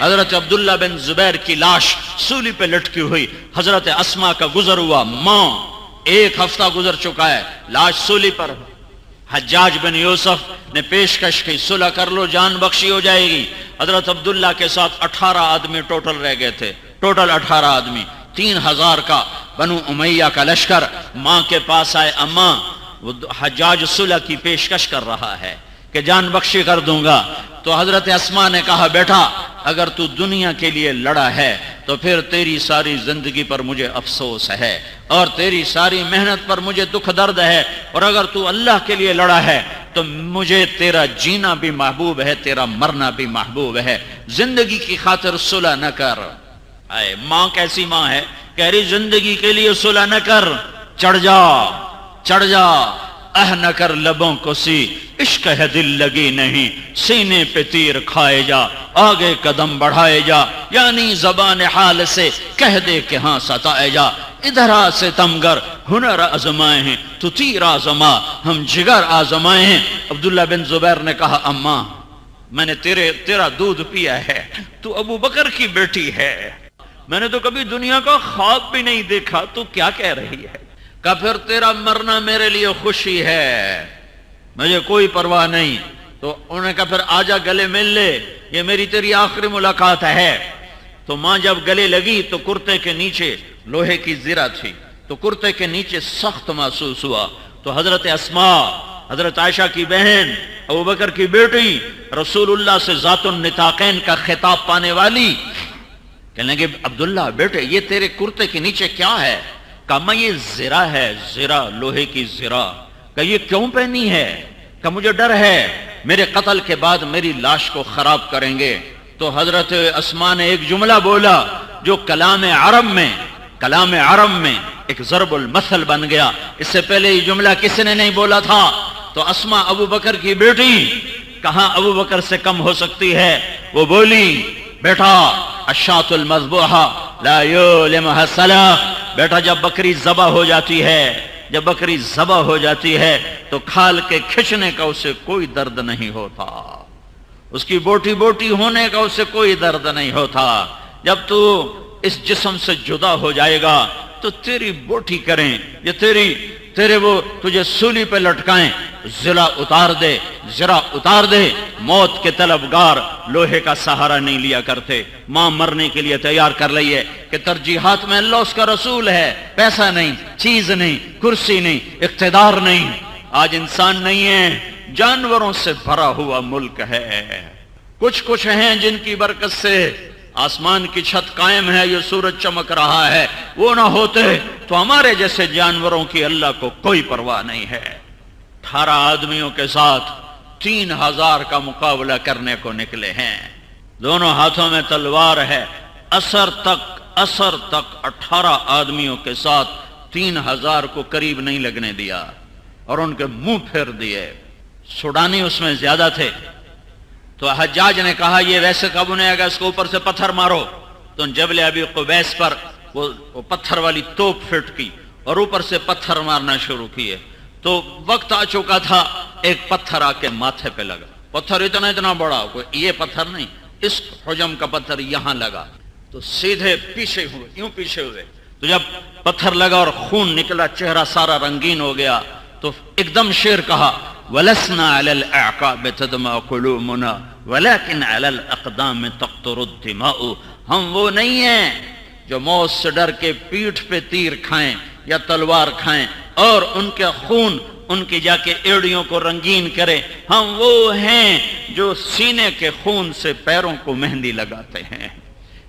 حضرت عبداللہ بن زبیر کی لاش سولی پہ لٹکی ہوئی، حضرت اسما کا گزر ہوا، ماں 1 ہفتہ گزر چکا ہے، لاش سولی پر۔ حجاج بن یوسف نے پیشکش کی، صلح کر لو جان بخشی ہو جائے گی۔ حضرت عبداللہ کے ساتھ 18 آدمی ٹوٹل رہ گئے تھے، ٹوٹل 18 آدمی، 3000 کا بنو امیہ کا لشکر ماں کے پاس آئے، اماں وہ حجاج صلح کی پیشکش کر رہا ہے کہ جان بخشی کر دوں گا۔ تو حضرت اسما نے کہا بیٹا اگر تو دنیا کے لیے لڑا ہے تو پھر تیری ساری زندگی پر مجھے افسوس ہے اور تیری ساری محنت پر مجھے دکھ درد ہے، اور اگر تو اللہ کے لیے لڑا ہے تو مجھے تیرا جینا بھی محبوب ہے، تیرا مرنا بھی محبوب ہے، زندگی کی خاطر صلح نہ کر۔ اے ماں کیسی ماں ہے، کہہ رہی زندگی کے لیے صلح نہ کر، چڑھ جا چڑھ جا، نہ کر لبوں کو سی، عشق ہے دل لگی نہیں، سینے پہ تیر کھائے جا، آگے قدم بڑھائے جا، یعنی زبان حال سے کہہ دے کہ ہاں ستائے جا، ادھر آ ستمگر ہنر آزمائے ہیں، تو تیر آزما ہم جگر آزمائے ہیں۔ عبداللہ بن زبیر نے کہا اماں میں نے تیرا دودھ پیا ہے، تو ابو بکر کی بیٹی ہے، میں نے تو کبھی دنیا کا خواب بھی نہیں دیکھا، تو کیا کہہ رہی ہے؟ کہ پھر تیرا مرنا میرے لیے خوشی ہے، مجھے کوئی پرواہ نہیں۔ تو انہوں نے کہا پھر آجا گلے مل لے، یہ میری تیری آخری ملاقات ہے۔ تو ماں جب گلے لگی تو کرتے کے نیچے لوہے کی زرہ تھی، تو کرتے کے نیچے سخت محسوس ہوا۔ تو حضرت اسما، حضرت عائشہ کی بہن، ابو بکر کی بیٹی، رسول اللہ سے ذات النطاقین کا خطاب پانے والی، کہنے لگے عبداللہ بیٹے یہ تیرے کرتے کے نیچے کیا ہے؟ کہا میں یہ زرہ ہے، زرہ لوہے کی زرہ۔ کہ یہ کیوں پہنی ہے؟ کہ مجھے ڈر ہے میرے قتل کے بعد میری لاش کو خراب کریں گے۔ تو حضرت اسما نے ایک جملہ بولا جو کلام عرب میں ایک ضرب المثل بن گیا، اس سے پہلے یہ جملہ کسی نے نہیں بولا تھا۔ تو اسما ابو بکر کی بیٹی کہاں ابو بکر سے کم ہو سکتی ہے، وہ بولی بیٹا الشاۃ المذبوحہ لا یؤلمها الصلاۃ، بیٹا جب بکری ذبح ہو جاتی ہے، جب بکری ذبح ہو جاتی ہے تو کھال کے کھچنے کا اسے کوئی درد نہیں ہوتا، اس کی بوٹی بوٹی ہونے کا اسے کوئی درد نہیں ہوتا۔ جب تو اس جسم سے جدا ہو جائے گا تو تیری بوٹی کریں، یہ تیرے وہ تجھے سولی پہ لٹکائیں، ضلع اتار دے۔ موت کے طلبگار لوہے کا سہارا نہیں لیا کرتے، ماں مرنے کے لیے تیار کر لئی ہے کہ ترجیحات میں اللہ اس کا رسول ہے، پیسہ نہیں، چیز نہیں، کرسی نہیں، اقتدار نہیں۔ آج انسان نہیں ہے، جانوروں سے بھرا ہوا ملک ہے۔ کچھ ہیں جن کی برکت سے آسمان کی چھت قائم ہے، یہ سورج چمک رہا ہے، وہ نہ ہوتے تو ہمارے جیسے جانوروں کی اللہ کو کوئی پرواہ نہیں ہے۔ 18 آدمیوں کے ساتھ 3000 کا مقابلہ کرنے کو نکلے ہیں، دونوں ہاتھوں میں تلوار ہے، اثر تک 18 آدمیوں کے ساتھ 3000 کو قریب نہیں لگنے دیا اور ان کے منہ پھیر دیے۔ سوڈانی اس میں زیادہ تھے، تو حجاج نے کہا یہ ویسے قابو نہیں آئے گا، اس کو اوپر سے پتھر مارو۔ تو جبل ابی قبیس پر وہ پتھر والی توپ فٹ کی اور اوپر سے پتھر مارنا شروع کیے۔ تو وقت آ چکا تھا، ایک پتھر آ کے ماتھے پہ لگا، پتھر اتنا بڑا، کوئی یہ پتھر نہیں، اس حجم کا پتھر یہاں لگا، تو سیدھے پیچھے ہوئے۔ تو جب پتھر لگا اور خون نکلا، چہرہ سارا رنگین ہو گیا، تو ایک دم شعر کہا وَلَسْنَا عَلَى الْأَعْقَابِ تَدْمَعُ قُلُوبُنَا وَلَكِنْ عَلَى الْأَقْدَامِ تَقْطُرُ الدِّمَاءُ۔ ہم وہ نہیں ہیں جو موت سے ڈر کے پیٹھ پہ تیر کھائیں یا تلوار کھائیں اور ان کے خون ان کی جا کے ایڑیوں کو رنگین کرے، ہم وہ ہیں جو سینے کے خون سے پیروں کو مہندی لگاتے ہیں،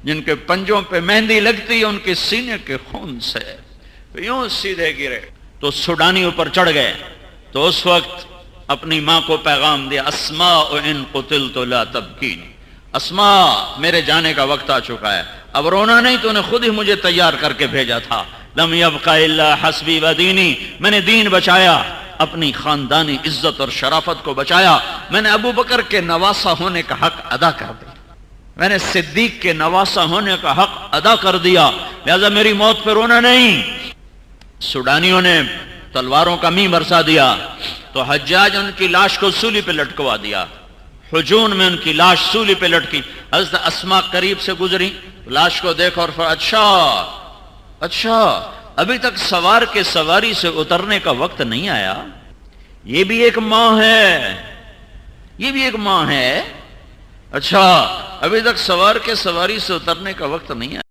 جن کے پنجوں پہ مہندی لگتی ہے ان کے سینے کے خون سے، یوں سیدھے گرے۔ تو سوڈانی اوپر چڑھ گئے، تو اس وقت اپنی ماں کو پیغام دیا اسماء ان قتلت لا تبکینی، اسماء میرے جانے کا وقت آ چکا ہے، اب رونا نہیں، تو نے خود ہی مجھے تیار کر کے بھیجا تھا، لم یبق الا حسبی و دینی، میں نے دین بچایا، اپنی خاندانی عزت اور شرافت کو بچایا، میں نے ابو بکر کے نواسا ہونے کا حق ادا کر دیا، میں نے صدیق کے نواسا ہونے کا حق ادا کر دیا، لہذا میری موت پہ رونا نہیں۔ سوڈانیوں نے تلواروں کا می برسا دیا، تو حجاج ان کی لاش کو سولی پہ لٹکوا دیا، حجون میں ان کی لاش سولی پہ لٹکی. حضرت اسما قریب سے گزری, لاش کو دیکھا اور اچھا ابھی تک سوار کے سواری سے اترنے کا وقت نہیں آیا. یہ بھی ایک ماں ہے. اچھا ابھی تک سوار کے سواری سے اترنے کا وقت نہیں آیا.